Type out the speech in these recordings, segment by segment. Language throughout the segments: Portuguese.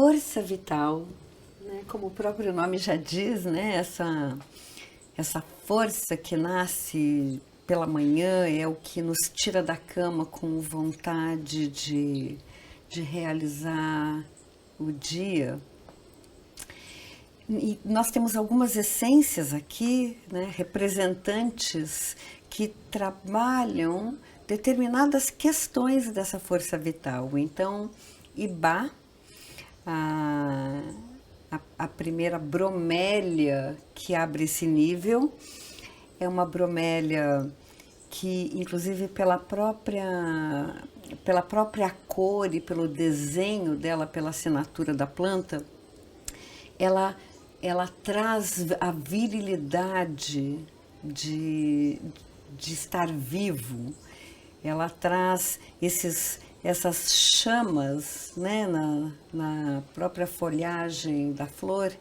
força vital, né? Como o próprio nome já diz, né? Essa força que nasce pela manhã é o que nos tira da cama com vontade de realizar o dia. E nós temos algumas essências aqui, né, representantes que trabalham determinadas questões dessa força vital. Então, Ibá, a primeira bromélia que abre esse nível, é uma bromélia que, inclusive, pela própria cor e pelo desenho dela, pela assinatura da planta, ela traz a virilidade de estar vivo. Ela traz essas chamas, né, na própria folhagem da flor,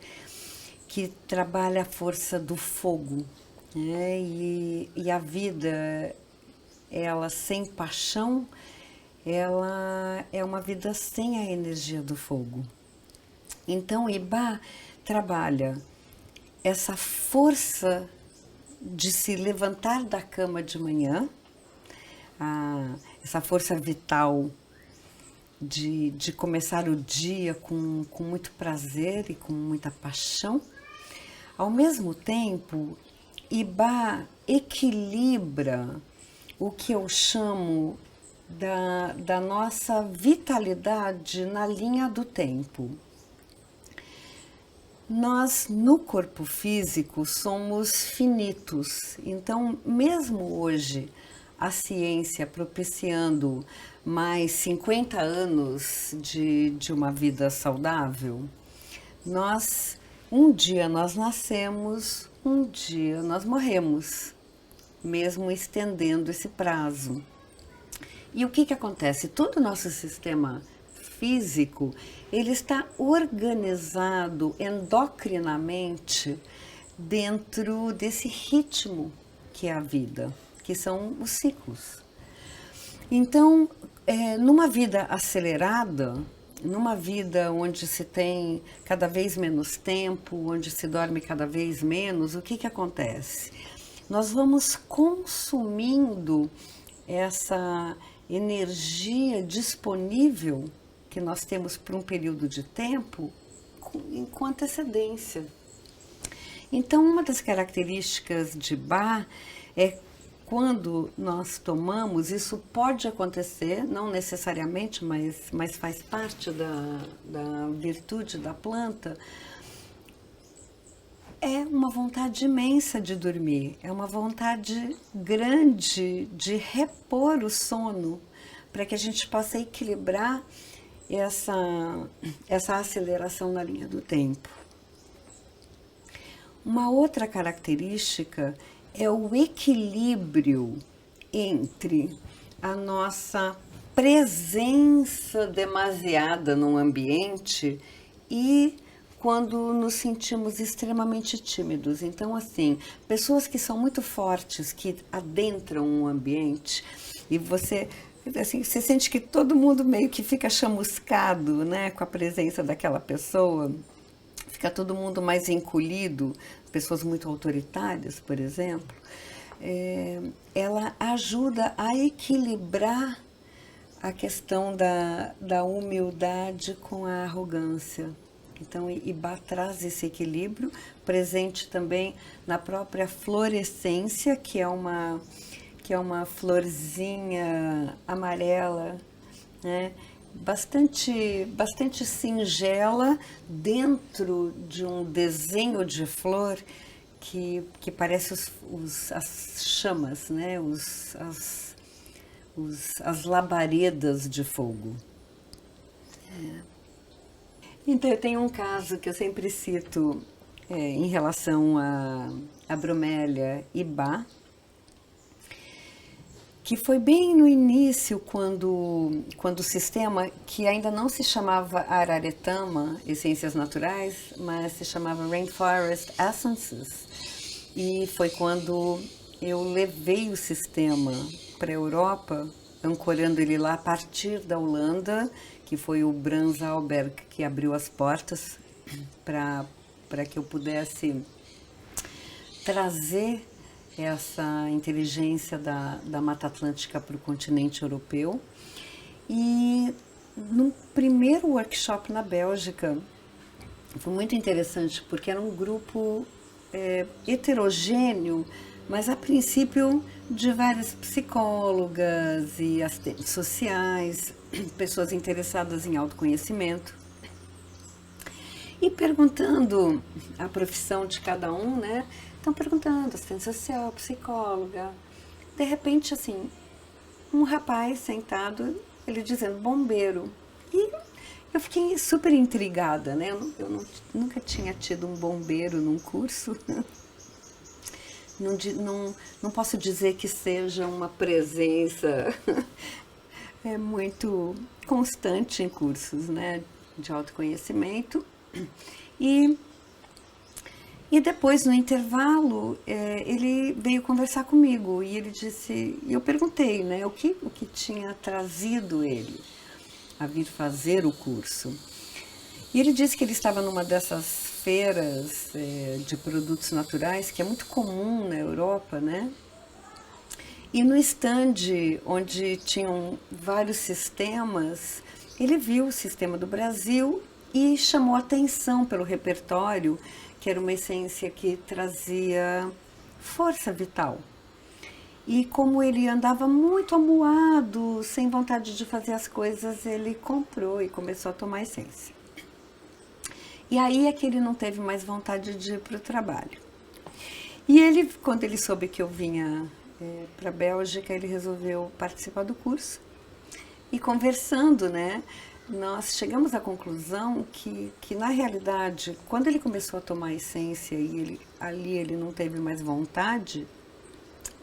que trabalha a força do fogo, né? E a vida, ela sem paixão, ela é uma vida sem a energia do fogo. Então, Ibá trabalha essa força de se levantar da cama de manhã, essa força vital de começar o dia com muito prazer e com muita paixão. Ao mesmo tempo, Ibá equilibra o que eu chamo da nossa vitalidade na linha do tempo. Nós, no corpo físico, somos finitos, então, mesmo hoje, a ciência propiciando mais 50 anos de uma vida saudável, um dia nós nascemos, um dia nós morremos, mesmo estendendo esse prazo. E o que acontece? Todo o nosso sistema físico, ele está organizado endocrinamente dentro desse ritmo que é a vida, que são os ciclos. Então, numa vida acelerada, numa vida onde se tem cada vez menos tempo, onde se dorme cada vez menos, o que acontece? Nós vamos consumindo essa energia disponível que nós temos por um período de tempo com antecedência. Então, uma das características de Ibá é quando nós tomamos, isso pode acontecer, não necessariamente, mas faz parte da virtude da planta, é uma vontade imensa de dormir, é uma vontade grande de repor o sono, para que a gente possa equilibrar essa aceleração na linha do tempo. Uma outra característica é o equilíbrio entre a nossa presença demasiada num ambiente e quando nos sentimos extremamente tímidos. Então, assim, pessoas que são muito fortes, que adentram um ambiente e você sente que todo mundo meio que fica chamuscado, né, com a presença daquela pessoa, fica todo mundo mais encolhido, pessoas muito autoritárias, por exemplo, ela ajuda a equilibrar a questão da humildade com a arrogância. Então, Ibá traz esse equilíbrio, presente também na própria florescência, que é uma florzinha amarela, né? Bastante singela, dentro de um desenho de flor que parece as chamas, né? As labaredas de fogo. Então, eu tenho um caso que eu sempre cito em relação à bromélia Ibá, que foi bem no início, quando o sistema, que ainda não se chamava Araretama, Essências Naturais, mas se chamava Rainforest Essences, e foi quando eu levei o sistema para a Europa, ancorando ele lá a partir da Holanda, que foi o Brans Alberg que abriu as portas para que eu pudesse trazer essa inteligência da Mata Atlântica para o continente europeu. E no primeiro workshop na Bélgica, foi muito interessante, porque era um grupo heterogêneo, mas a princípio de várias psicólogas e assistentes sociais, pessoas interessadas em autoconhecimento. E perguntando a profissão de cada um, né? Então perguntando, assistente social, psicóloga. De repente, assim, um rapaz sentado, ele dizendo bombeiro. E eu fiquei super intrigada, né? Nunca tinha tido um bombeiro num curso. Não posso dizer que seja uma presença muito constante em cursos, né, de autoconhecimento. E depois, no intervalo, ele veio conversar comigo e ele disse, eu perguntei, né, o que tinha trazido ele a vir fazer o curso. E ele disse que ele estava numa dessas feiras de produtos naturais, que é muito comum na Europa, né? E no stand, onde tinham vários sistemas, ele viu o sistema do Brasil e chamou atenção pelo repertório, que era uma essência que trazia força vital. E como ele andava muito amuado, sem vontade de fazer as coisas, ele comprou e começou a tomar essência. E aí é que ele não teve mais vontade de ir para o trabalho. E ele, quando ele soube que eu vinha para a Bélgica, ele resolveu participar do curso. E conversando, né, nós chegamos à conclusão que na realidade, quando ele começou a tomar essência e ele não teve mais vontade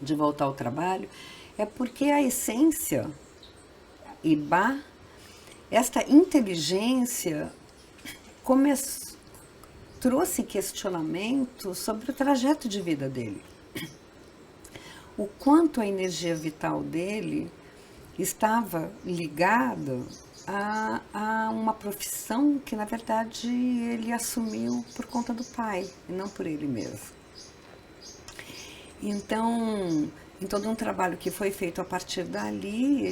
de voltar ao trabalho, é porque a essência, Ibá, esta inteligência, trouxe questionamento sobre o trajeto de vida dele. O quanto a energia vital dele estava ligada a uma profissão que, na verdade, ele assumiu por conta do pai, e não por ele mesmo. Então, em todo um trabalho que foi feito a partir dali,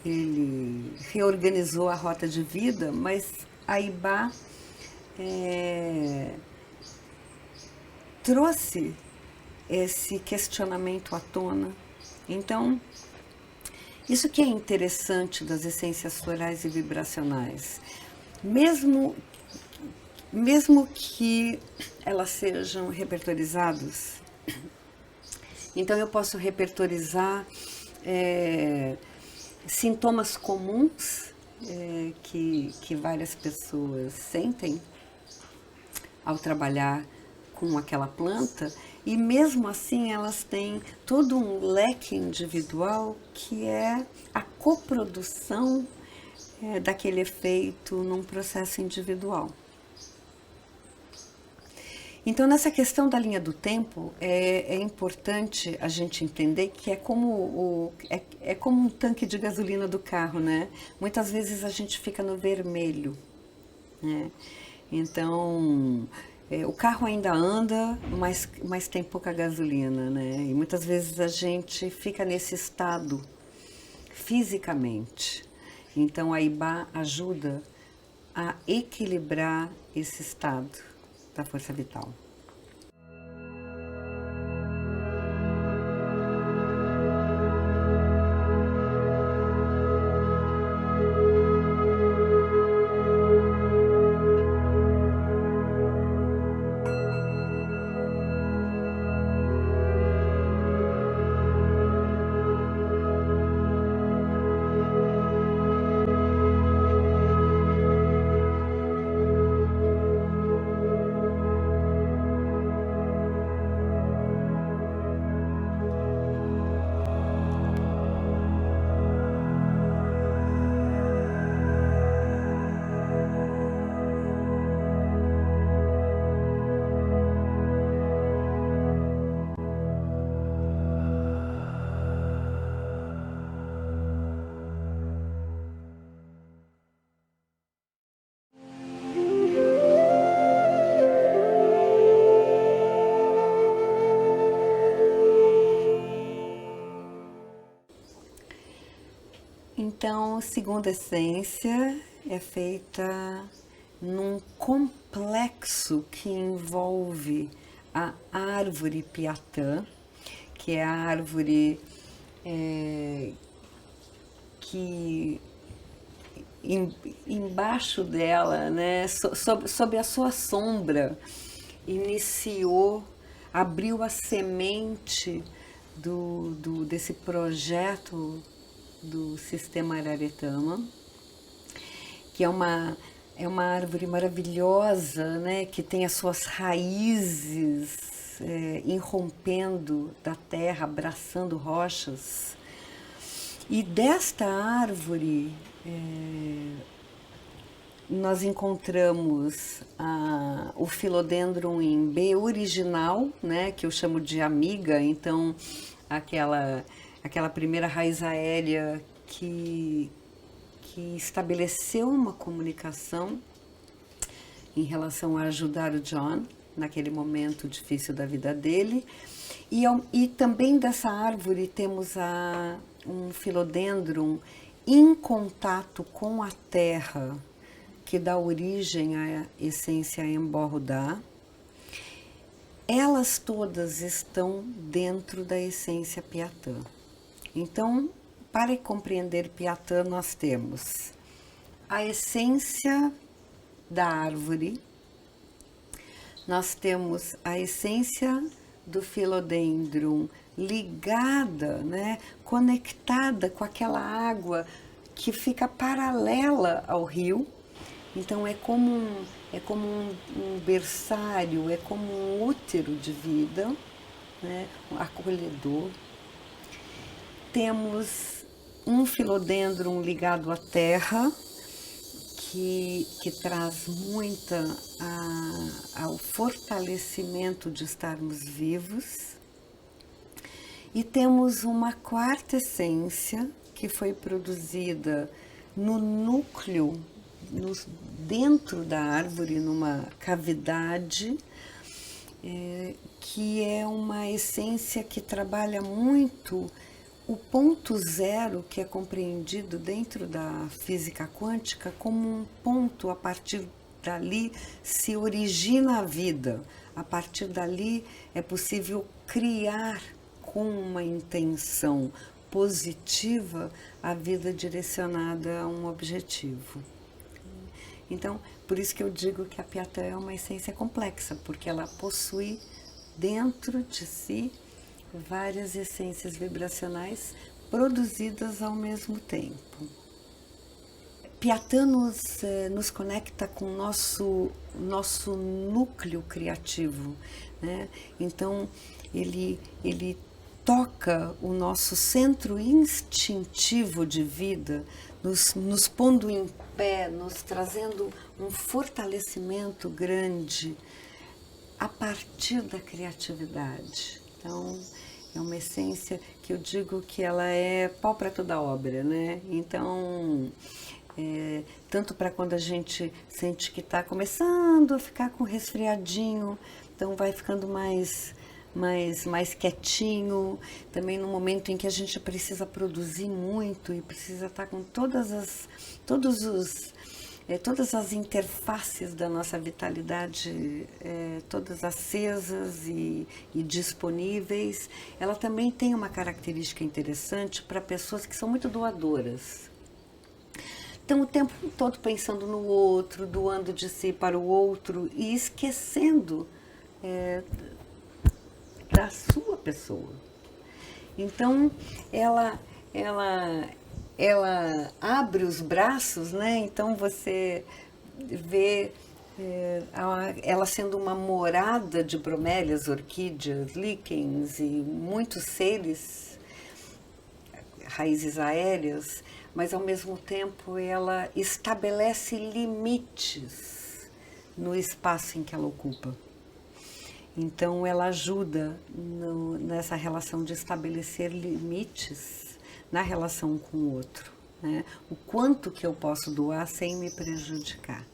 ele reorganizou a rota de vida, mas a Ibá trouxe esse questionamento à tona. Então, isso que é interessante das essências florais e vibracionais. Mesmo que elas sejam repertorizadas, então eu posso repertorizar sintomas comuns que várias pessoas sentem ao trabalhar com aquela planta, e mesmo assim elas têm todo um leque individual que é a coprodução daquele efeito num processo individual. Então, nessa questão da linha do tempo, é importante a gente entender que é como um tanque de gasolina do carro, né? Muitas vezes a gente fica no vermelho, né? Então, o carro ainda anda, mas tem pouca gasolina, né? E muitas vezes a gente fica nesse estado fisicamente. Então, a Ibá ajuda a equilibrar esse estado da força vital. Então, segunda essência é feita num complexo que envolve a árvore piatã, que é a árvore que embaixo dela, né, sob a sua sombra, abriu a semente desse projeto do sistema Araretama, que é uma árvore maravilhosa, né, que tem as suas raízes irrompendo da terra, abraçando rochas. E desta árvore nós encontramos o Philodendron imbe original, né, que eu chamo de amiga, então aquela primeira raiz aérea que estabeleceu uma comunicação em relação a ajudar o John naquele momento difícil da vida dele. E também dessa árvore temos um Philodendron em contato com a terra, que dá origem à essência Emborrudá. Elas todas estão dentro da essência Piatã. Então, para compreender Piatã, nós temos a essência da árvore, nós temos a essência do Philodendron ligada, né, conectada com aquela água que fica paralela ao rio. Então é como um berçário, é como um útero de vida, né, um acolhedor. Temos um Philodendron ligado à terra, que traz ao fortalecimento de estarmos vivos. E temos uma quarta essência que foi produzida no núcleo, dentro da árvore, numa cavidade, que é uma essência que trabalha muito o ponto zero, que é compreendido dentro da física quântica como um ponto. A partir dali se origina a vida, a partir dali é possível criar com uma intenção positiva a vida direcionada a um objetivo. Então, por isso que eu digo que a Piatã é uma essência complexa, porque ela possui dentro de si várias essências vibracionais produzidas ao mesmo tempo. Piatã nos conecta com o nosso núcleo criativo, né? Então, ele toca o nosso centro instintivo de vida, nos pondo em pé, nos trazendo um fortalecimento grande a partir da criatividade. Então, é uma essência que eu digo que ela é pau para toda obra, né? Então, tanto para quando a gente sente que está começando a ficar com resfriadinho, então vai ficando mais quietinho, também no momento em que a gente precisa produzir muito e precisa estar com todas as interfaces da nossa vitalidade, todas acesas e disponíveis. Ela também tem uma característica interessante para pessoas que são muito doadoras. Então, o tempo todo pensando no outro, doando de si para o outro e esquecendo da sua pessoa. Então, ela abre os braços, né? Então você vê ela sendo uma morada de bromélias, orquídeas, líquens e muitos seres, raízes aéreas, mas ao mesmo tempo ela estabelece limites no espaço em que ela ocupa. Então ela ajuda nessa relação de estabelecer limites na relação com o outro, né? O quanto que eu posso doar sem me prejudicar.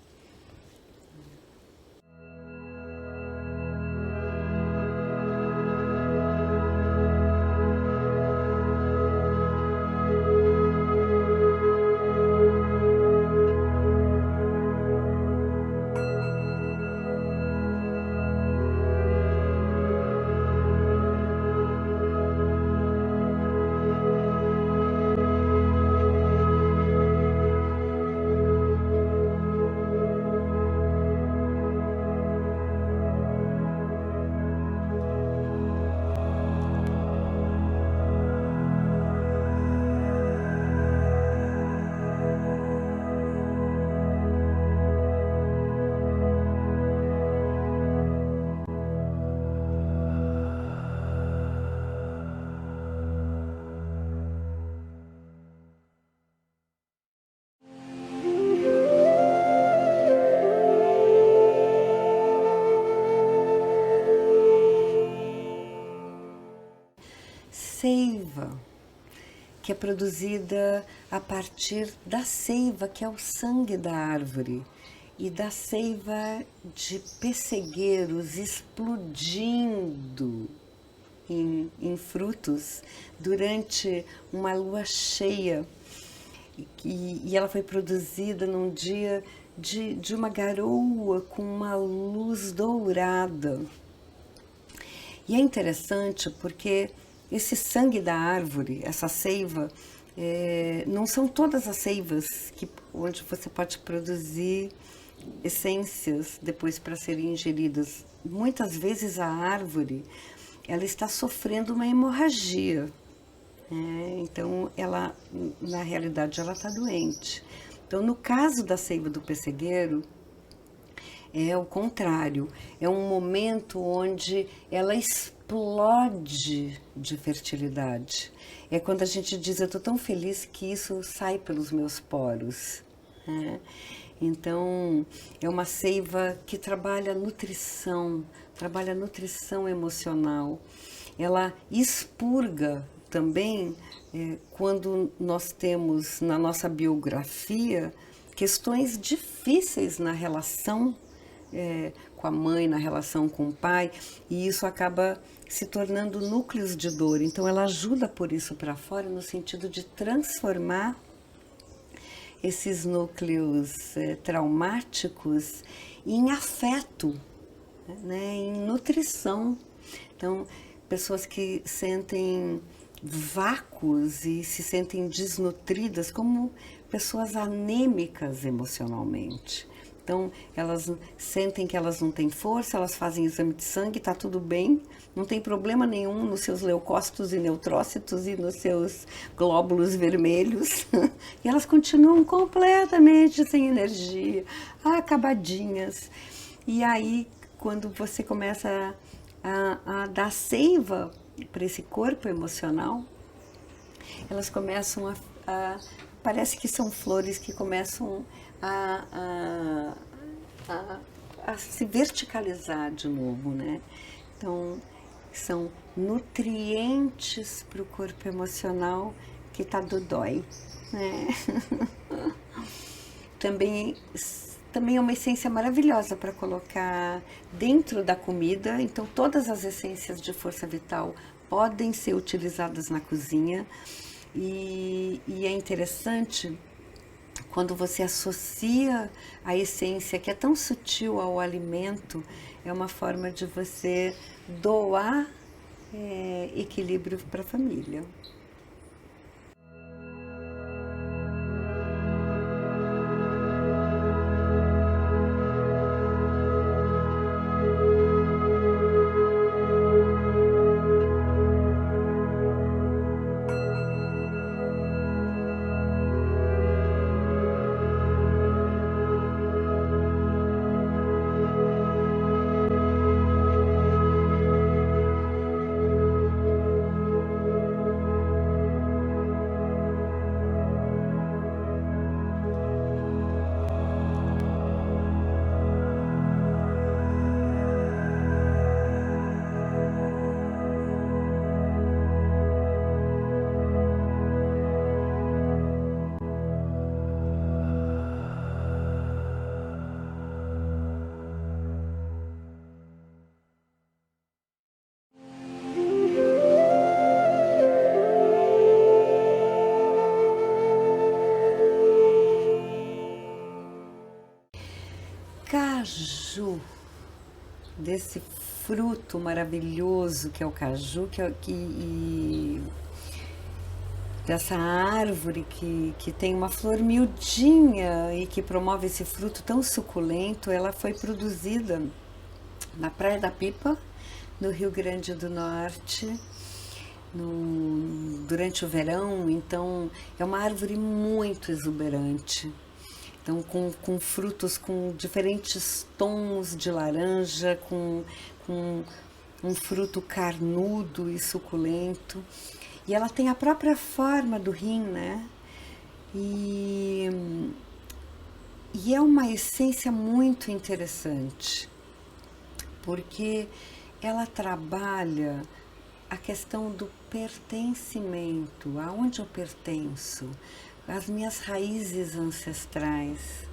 seiva, que é produzida a partir da seiva, que é o sangue da árvore, e da seiva de pessegueiros explodindo em frutos durante uma lua cheia. E ela foi produzida num dia de uma garoa com uma luz dourada. E é interessante porque esse sangue da árvore, essa seiva, não são todas as seivas onde você pode produzir essências depois para serem ingeridas. Muitas vezes a árvore ela está sofrendo uma hemorragia, né? Então ela, na realidade, ela está doente. Então, no caso da seiva do pessegueiro, é o contrário, é um momento onde ela explode de fertilidade. É quando a gente diz, eu estou tão feliz que isso sai pelos meus poros, né? Então, é uma seiva que trabalha nutrição emocional. Ela expurga também, quando nós temos na nossa biografia questões difíceis na relação com a mãe, na relação com o pai, e isso acaba se tornando núcleos de dor. Então, ela ajuda por isso para fora, no sentido de transformar esses núcleos traumáticos em afeto, né, em nutrição. Então, pessoas que sentem vácuos e se sentem desnutridas, como pessoas anêmicas emocionalmente. Então, elas sentem que elas não têm força, elas fazem exame de sangue, está tudo bem, não tem problema nenhum nos seus leucócitos e neutrócitos e nos seus glóbulos vermelhos. E elas continuam completamente sem energia, acabadinhas. E aí, quando você começa a dar seiva para esse corpo emocional, elas começam parece que são flores que começam a se verticalizar de novo, né? Então, são nutrientes para o corpo emocional que tá dodói, né? Também é uma essência maravilhosa para colocar dentro da comida. Então, todas as essências de força vital podem ser utilizadas na cozinha. E é interessante quando você associa a essência que é tão sutil ao alimento, é uma forma de você doar equilíbrio para a família. Caju, desse fruto maravilhoso que é o caju, dessa árvore que tem uma flor miudinha e que promove esse fruto tão suculento. Ela foi produzida na Praia da Pipa, no Rio Grande do Norte, durante o verão. Então, é uma árvore muito exuberante. Então, com frutos com diferentes tons de laranja, com um fruto carnudo e suculento. E ela tem a própria forma do rim, né? E é uma essência muito interessante, porque ela trabalha a questão do pertencimento, aonde eu pertenço, as minhas raízes ancestrais.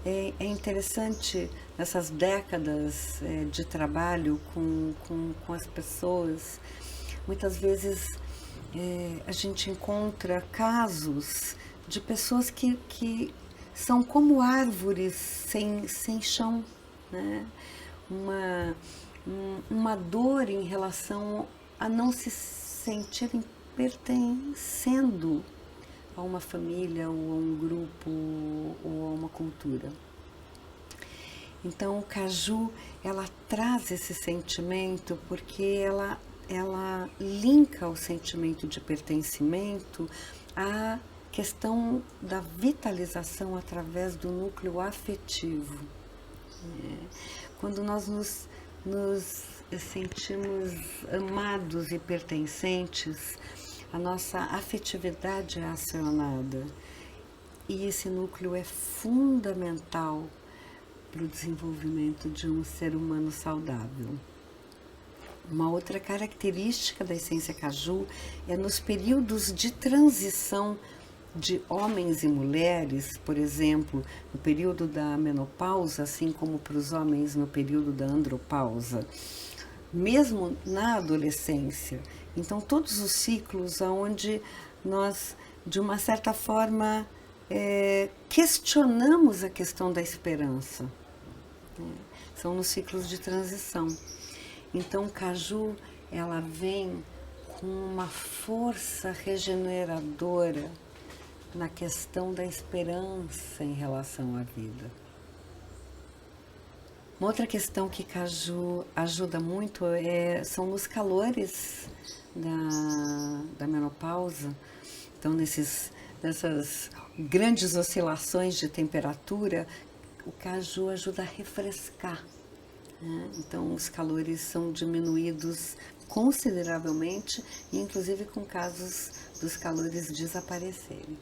É interessante nessas décadas de trabalho com as pessoas, muitas vezes a gente encontra casos de pessoas que são como árvores sem chão, né? Uma dor em relação a não se sentirem pertencendo a uma família ou a um grupo ou a uma cultura. Então o caju, ela traz esse sentimento porque ela linka o sentimento de pertencimento à questão da vitalização através do núcleo afetivo. Quando nós nos sentimos amados e pertencentes, a nossa afetividade é acionada. E esse núcleo é fundamental para o desenvolvimento de um ser humano saudável. Uma outra característica da essência caju é nos períodos de transição de homens e mulheres, por exemplo, no período da menopausa, assim como para os homens no período da andropausa, mesmo na adolescência. Então, todos os ciclos onde nós, de uma certa forma, questionamos a questão da esperança, são nos ciclos de transição. Então, caju, ela vem com uma força regeneradora na questão da esperança em relação à vida. Uma outra questão que caju ajuda muito são nos calores da menopausa. Então, nessas grandes oscilações de temperatura, o caju ajuda a refrescar. Então, os calores são diminuídos consideravelmente, inclusive com casos dos calores desaparecerem.